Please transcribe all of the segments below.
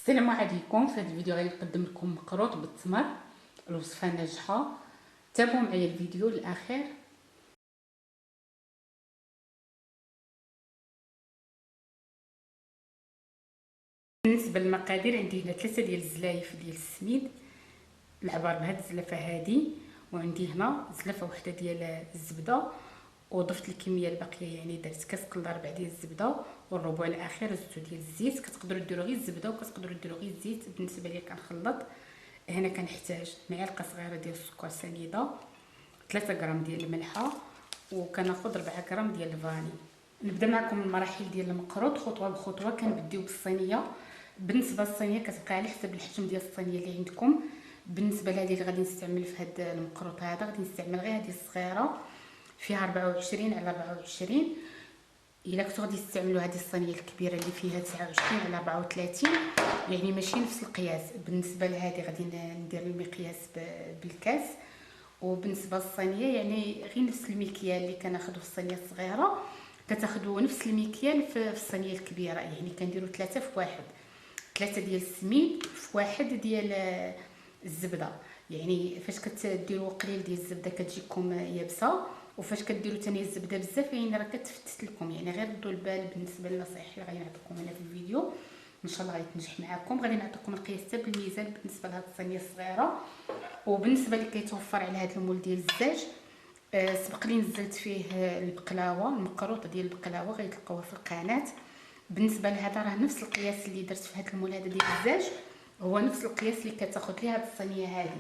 السلام عليكم. في هذا الفيديو غادي نقدم لكم مقروط بالتمر، الوصفه ناجحه. تابعوا معايا الفيديو للاخر. بالنسبه للمقادير، عندي هنا 3 ديال الزلايف ديال السميد العبار بهاد الزلافه هذه، وعندي هنا زلافه وحده ديال الزبده، وضفت الكميه الباقيه، يعني درت كاس كل 4 ديال الزبده، والربع الاخير زدتو ديال الزيت. كتقدروا ديروا غير الزبده وكتقدروا ديروا غير الزيت. بالنسبه ليا كنخلط. هنا كنحتاج معلقه صغيره ديال السكر سنيده، 3 غرام ديال الملحه، وكناخذ 4 غرام ديال الفاني. نبدا معكم المراحل ديال المقروط خطوه بخطوه. كنبديو بالصينيه. بالنسبه للصينيه كتبقى على حسب الحجم ديال الصينيه اللي عندكم. بالنسبه لهذه اللي غادي نستعمل في هذا المقروط هذا، غادي نستعمل غير هذه الصغيره فيها 24 على 24. الا كنتو غادي تستعملوا هذه الصينيه الكبيره اللي فيها 29 على 34، يعني ماشي نفس القياس. بالنسبه لهذه غادي ندير المقياس بالكاس. وبالنسبه للصينيه يعني غير نفس المكيال اللي كناخذوا في الصينيه الصغيره كتاخذوا نفس المكيال في الصينيه الكبيره، يعني كنديروا 3 في 1. 3 ديال السميد في 1 ديال الزبده. يعني فاش كديروا قليل ديال الزبده كتجيكم يابسه، وفاش كديروا ثاني الزبده بزاف يعني راه كتفتت لكم. يعني غير ردوا البال بالنسبه للنصائح اللي غادي نعطيكم هنا في الفيديو، ان شاء الله غادي تنجح معكم. غادي نعطيكم القياس حتى بالميزان بالنسبه لهاد الصينيه الصغيره. وبالنسبه اللي كيتوفر على هذا المول ديال الزاج، سبق لي نزلت فيه البقلاوه، المقروط ديال البقلاوه غيتلقاوها في القناه. بالنسبه لهذا راه نفس القياس اللي درت في هذا المول هذا ديال الزاج، هو نفس القياس اللي كتاخذ ليه هذه الصينيه هذه.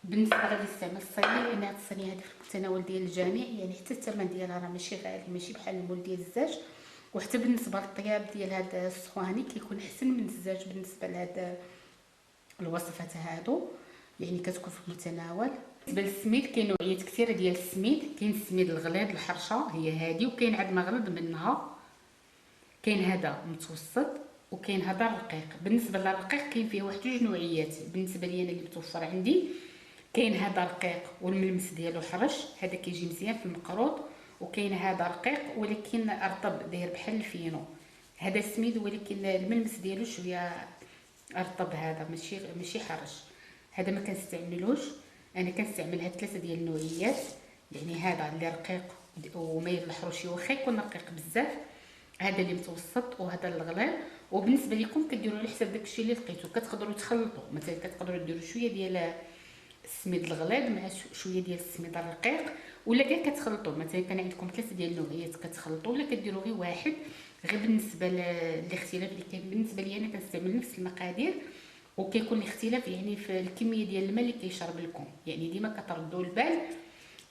بالنسبه غادي نستعمل الصينيه لان هذه الصينيه هذه في المتناول ديال الجميع، يعني حتى الثمن ديالها راه ماشي غالي، ماشي بحال المول ديال الزاج. وحتى بالنسبه للطياب ديال هذا الصواني كيكون احسن من الزاج بالنسبه لهذا الوصفات هادو، يعني كتكون في المتناول. بالنسبه للسميد كاين نوعيات كثيره ديال السميد. كاين السميد الغليظ الحرشه هي هذه، وكاين عاد مغلظ منها، كاين هذا متوسط، وكاين هذا رقيق. بالنسبه للرقيق كاين فيه واحد جوج نوعيات. بالنسبه لي انا اللي متوفر عندي كاين هذا رقيق والملمس ديالو حرش، هذا كيجي مزيان في المقروط. وكاين هذا رقيق ولكن رطب داير بحال الفينو، هذا سميد ولكن الملمس ديالو شويه رطب، هذا ماشي حرش. هذا ما كنستعملوش. انا كنستعمل هاد 3 ديال النوعيات، يعني هذا اللي رقيق ومايل للحروشي واخا يكون رقيق بزاف، هذا اللي متوسط، وهذا الغليظ. وبالنسبه لكم كديروا على حسب داكشي اللي لقيتو. كتقدروا تخلطوا، مثلا كتقدروا ديروا شويه ديال السميد الغليظ مع شويه ديال السميد الرقيق، ولا كاع كتخلطوا. مثلا كان عندكم 3 ديال النوعيات كتخلطوا، ولا كديروا غير واحد. غير بالنسبه للاختلاف اللي كاين بالنسبه لي انا كنستعمل نفس المقادير، وكيكون الاختلاف يعني في الكميه ديال الماء اللي كيشرب لكم. يعني ديما كتردوا البال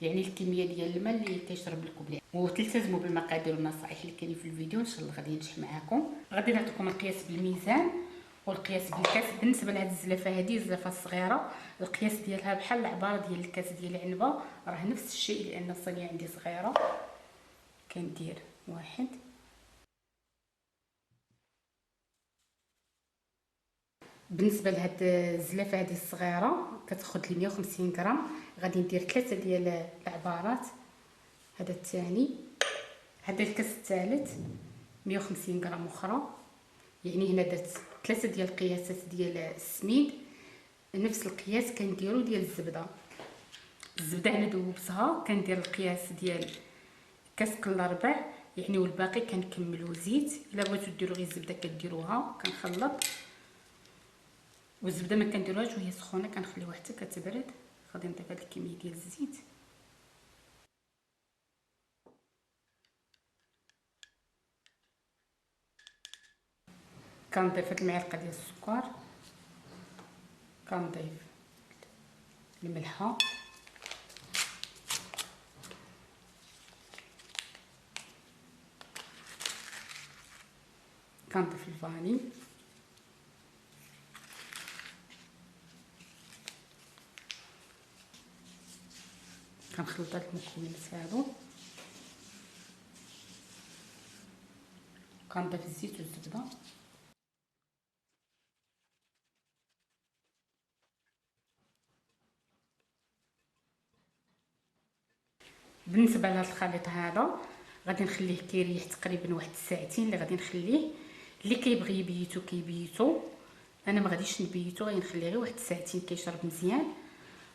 يعني الكميه ديال الماء اللي كيشرب لكم بها، وتلتزموا بالمقادير والنصائح اللي كاينين في الفيديو. ان شاء الله غادي ينجح معكم. غادي نعطيكم القياس بالميزان والقياس بالكاس. بالنسبه لهاد الزلافه هذه الزلافه الصغيره القياس ديالها بحال العباره ديال الكاس ديال العنبه، راه نفس الشيء لان الصينيه عندي صغيره. كندير 1. بالنسبه لهاد الزلافه هذه الصغيره كتاخذ لي 150 غرام. غادي ندير 3 ديال العبارات، هذا الثاني، هذا الكاس الثالث 150 غرام اخرى. يعني هنا درت 3 ديال القياسات ديال السميد، نفس القياس كنديرو ديال الزبده. الزبده انا ذوبتها كندير القياس ديال كاس كل ربع، يعني والباقي كنكملو زيت. الا بغيتو ديروا غير الزبده كديروها. كنخلط، والزبده ما كنديروهاش وهي سخونه، كنخليوها حتى كتبرد. غادي نضيف هاد الكميه ديال الزيت. كنضيف هاد المعلقه ديال السكر، كنضيف الملحه، كنضيف الفاني، كنخلط هاد المكونات هادو، كنضيف الزيت والزبده. بالنسبه لهاد الخليط هذا غادي نخليه كيريح تقريبا واحد الساعتين اللي غادي نخليه. اللي كيبغي يبيتو كيبيتو، انا ما غاديش نبيتو، غادي نخليه غير واحد ساعتين كيشرب مزيان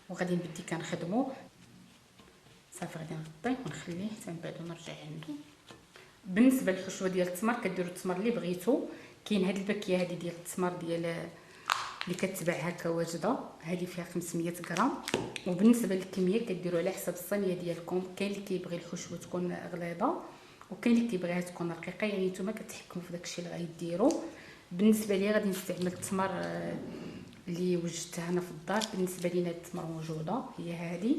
وغادي نبدي كنخدمو. صافي غادي نغطيه ونخليه حتى من بعد ونرجع عنده. بالنسبه للحشوه ديال التمر كديروا التمر اللي بغيتو. كاين هاد الباكيه هادي ديال التمر ديال اللي كتباع هكا واجده، هذه فيها 500 غرام. وبالنسبه للكميه كديروا على حسب الصينيه ديالكم. كاين اللي كيبغي الحشوه تكون غليظه وكاين اللي كيبغيها تكون رقيقه، يعني نتوما كتحكموا في داكشي اللي غيديروا. بالنسبه لي غادي نستعمل التمر اللي وجدتها انا في الدار. بالنسبه لينا التمر موجوده هي هذه.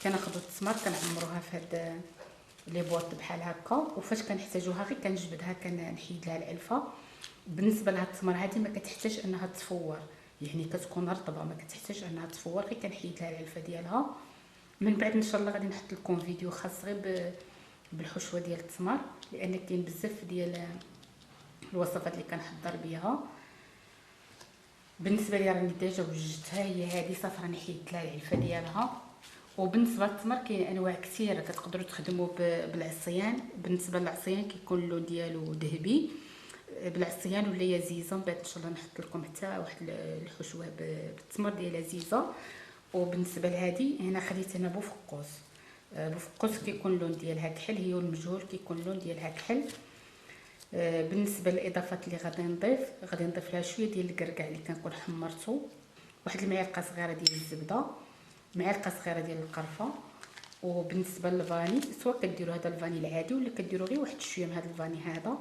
كناخذوا التمر كنعمروها في هاد لي بواط بحال هكا، وفاش كنحتاجوها غير كنجبدها كنحيد لها العلفه. بالنسبه لهاد التمر هذه ما كتحتاج انها تفور، يعني كتكون رطبه ما كتحتاج انها تفور، غير كنحيد لها العلفه ديالها. من بعد ان شاء الله غادي نحط لكم فيديو خاص غير بالحشوه ديال التمر، لان كاين بزاف ديال الوصفات اللي كنحضر بها. بالنسبه لي راني ديجا وجدتها هي هذه، صافي راني حيدت لها العلفه ديالها. وبالنسبه للتمر كاين انواع كثيره كتقدروا تخدموا بالعصيان. بالنسبه للعصيان كيكون اللون ديالو ذهبي بالعصيان ولا يزيزه. من بعد ان شاء الله نحط لكم حتى واحد الحشوه بالتمر ديالها زيزه. وبالنسبه لهذه هنا خديت انا بوفقوس. بوفقوس كيكون اللون ديالها كحل، هي والمجهول كيكون اللون ديالها كحل. بالنسبه للاضافات اللي غادي نضيف لها شويه ديال الكركاع اللي كنكون حمرته، واحد المعلقه صغيره ديال الزبده، معلقه صغيره ديال القرفه. وبالنسبه للفاني سواء كديروا هذا الفاني العادي ولا كديروا غير واحد شويه من هذا الفاني هذا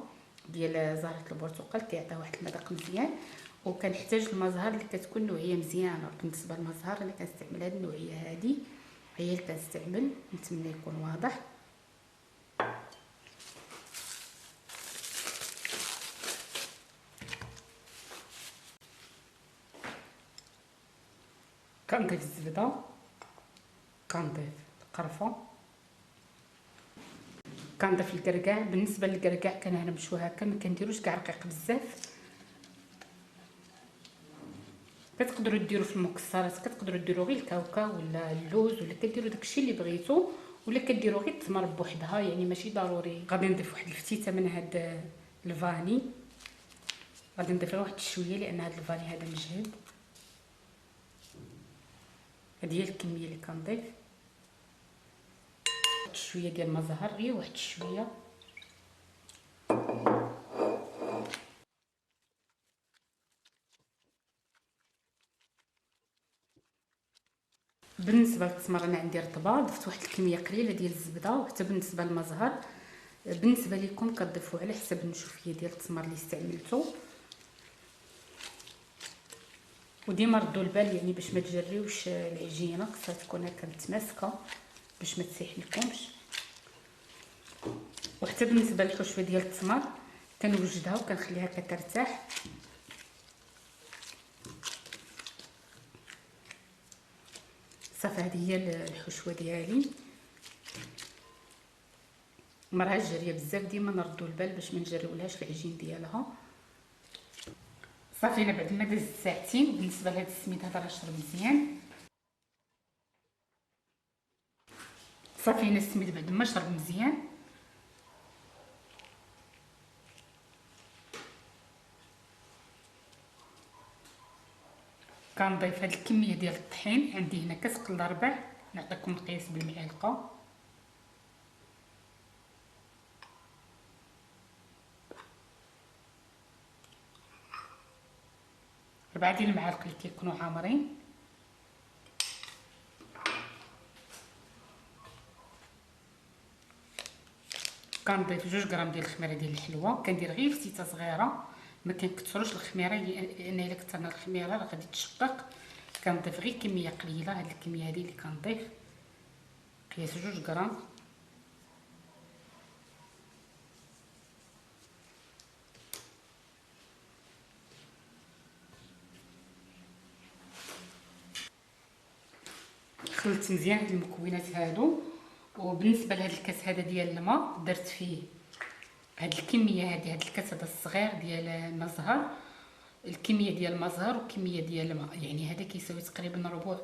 ديال زهره البرتقال، كيعطي واحد المذاق مزيان. وكنحتاج المزهر اللي كتكون نوعيه مزيانه. بالنسبه للمزهر انا كنستعمل هذه النوعيه هذه، هي اللي كنستعمل، نتمنى يكون واضح. كنضيف الزبده، كنضيف القرفه، كنضيف الكركاع. بالنسبه للكركاع كنهرمشو هكا، ما كنديروش كاع رقيق بزاف. كتقدروا ديروا في المكسرات، كتقدروا ديروا غير الكاوكاو ولا اللوز، ولا كديروا داكشي اللي بغيتو، ولا كديروا غير التمر بوحدها، يعني ماشي ضروري. غادي نضيف واحد الفتيته من هاد الفاني، غادي نضيف واحد شويه لان هاد الفاني هذا مجهد. هذه هي الكميه اللي كنضيف. شويه ديال المزهر، غير واحد شويه. بالنسبه للتمر انا عندي رطبه، ضفت واحد الكميه قليله ديال الزبده. وحتى بالنسبه للمزهر بالنسبه لكم كتضيفوا على حسب النشوفيه ديال التمر اللي استعملتو. وديما ردوا البال يعني باش ما تجريوش العجينه، خصها تكون هكا متماسكه باش ما تسيح لكمش. وحتى بالنسبه للحشوه ديال التمر كنوجدها وكنخليها كترتاح. صافي هذه هي الحشوه ديالي، مراها جاريه بزاف. ديما نردوا البال باش ما نجريولهاش العجين ديالها. صافي انا بعد ما دازت ساعتين. بالنسبه لهذا السميد هذا راه شرب مزيان. صافي انا السميد بعد ما شرب مزيان كنضيف هذه الكميه ديال الطحين. عندي هنا كاس الا ربع، نعطيكم القياس بالمعلقه. ربعه ديال المعالق اللي كيكونوا عامرين. كنضيف 2 غرام ديال الخميره ديال الحلوه. كندير غير فتيته صغيره، ما كنكثروش الخميره لان الا كثرنا الخميره راه غادي تشقق. كنضيف غير كميه قليله. هاد الكميه هذه اللي كنضيف قياس 2 غرام. خلطت مزيان هاد المكونات هادو. وبالنسبه لهاد الكاس هذا ديال الماء درت فيه هاد الكميه هادي، هاد الكاس هذا الصغير ديال المزهر، الكميه ديال المزهر وكميه ديال الماء، يعني هذا كيساوي تقريبا ربع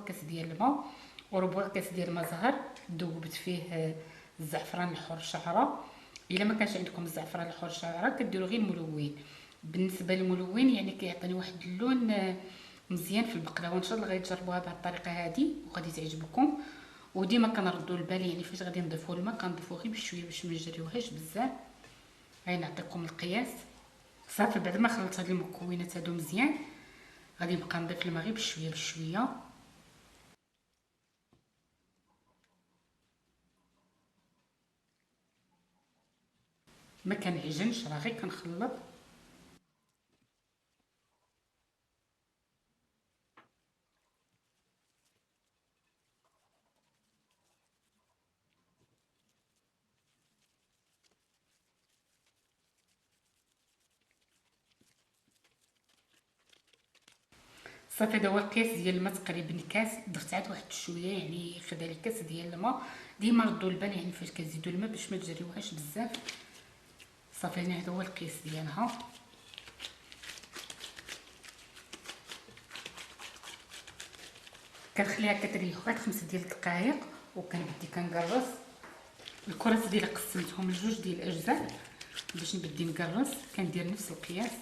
كاس ديال الماء وربع كاس ديال المزهر. ذوبت فيه الزعفران الحر شعره، الا ما كانش عندكم الزعفران الحر شعره كديروا غير ملون. بالنسبه للملون يعني كيعطيني واحد اللون مزيان في البقلاوه. ان شاء الله غتجربوها بهذه الطريقه هذه وغادي تعجبكم. وديما كنردوا البال يعني فاش غادي نضيفوا الماء كنضيفوا غير بشويه باش ما نجريوهاش بزاف. غنعطيكم القياس. صافي بعد ما خلطت هاد المكونات هادو مزيان غادي نبقى نضيف الماء غير بشويه بشويه. ما كنعجنش راه غير كنخلط. صافي هذا هو القياس ديال الماء تقريبا كاس. ضفت عاد واحد شويه يعني خدا لي كاس ديال الماء. ديما ردوا البال يعني فاش كتزيدوا الماء باش ما تجريوهاش بزاف. صافي هنا هذا هو القياس ديالها. كنخليها كتريح واحد 5 ديال الدقائق وكنبدي كنقرص. الكرات ديالي قسمتهم لجوج ديال الاجزاء باش نبدي نقرص. كندير نفس القياس.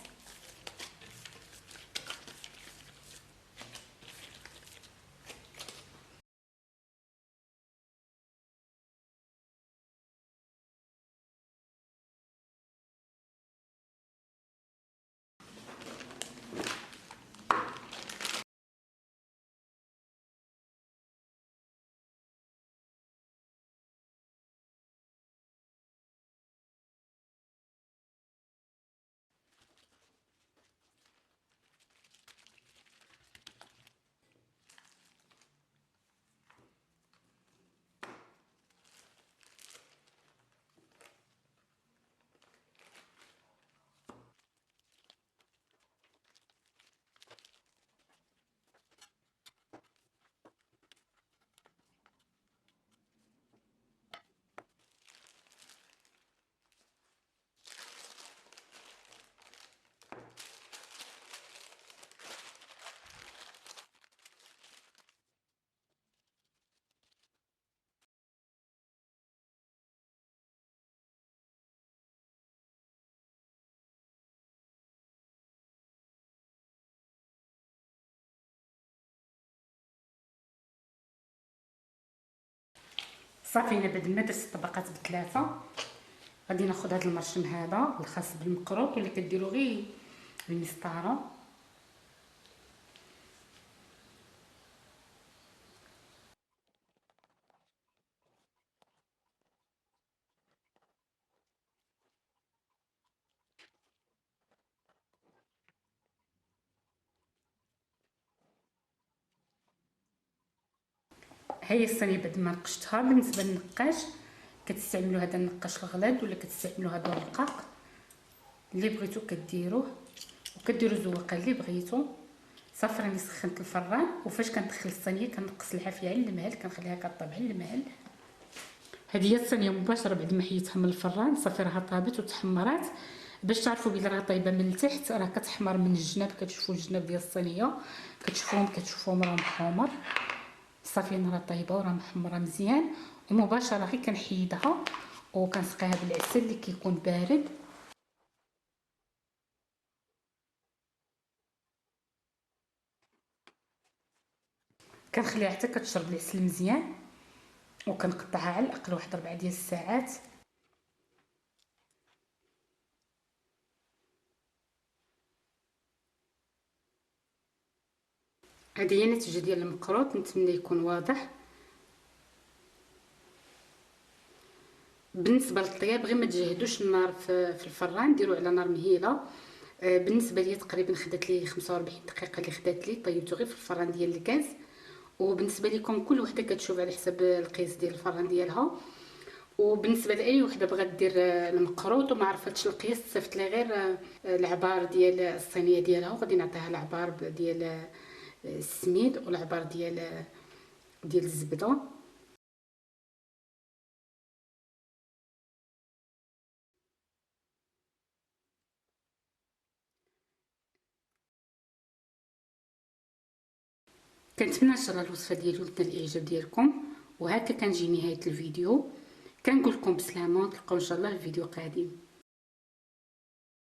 صافي انا بعد ما درت الطبقات بثلاثه غادي ناخذ هذا المرشم هذا الخاص بالمقروط واللي كديروا غير المسطره. هي الصينيه بعد ما نقشتها. بالنسبه للنقاش كتستعملوا هذا النقاش الغليظ ولا كتستعملوا هذا الرقاق اللي بغيتو كديروه. وكديروا الزواقه اللي بغيتو. صافي راني سخنت الفران وفاش كندخل الصينيه كنقص لها فيها المهل كنخليها كطيب على المهل. هذه هي الصينيه مباشره بعد ما حيدتها من الفران. صافي راها طابت وتحمرات. باش تعرفوا بلي راه طايبه من التحت راه كتحمر من الجناب. كتشوفوا الجناب ديال الصينيه كتشوفوهم راه محمر. صافي انا راه طايبه وراه محمره مزيان. ومباشره غير كنحيدها وكنسقيها بالعسل اللي كيكون بارد. كنخليها حتى كتشرب العسل مزيان وكنقطعها على الاقل واحد 4 ديال الساعات. هذه هي النتيجه ديال المقروط. نتمنى يكون واضح. بالنسبه للطياب غير ما تجهدوش النار في الفران. ديروا على نار مهيله. بالنسبه لي تقريبا خدات لي 45 دقيقه اللي خدات لي. طيبته غير في الفران ديال الغاز. وبالنسبه لكم كل وحده كتشوف على حسب القياس ديال الفران ديالها. وبالنسبه لاي وحده بغات دير المقروط وما عرفتش القياس صيفط لي غير العبار ديال الصينيه ديالها وغادي نعطيها العبار ديال السميد والعبار ديال الزبده. كنتمنى ان شاء الله الوصفه ديالي ولات الاعجاب ديالكم. وهكا كنجي نهايه الفيديو. كنقول لكم بسلامه، نتلاقاو ان شاء الله في فيديو قادم.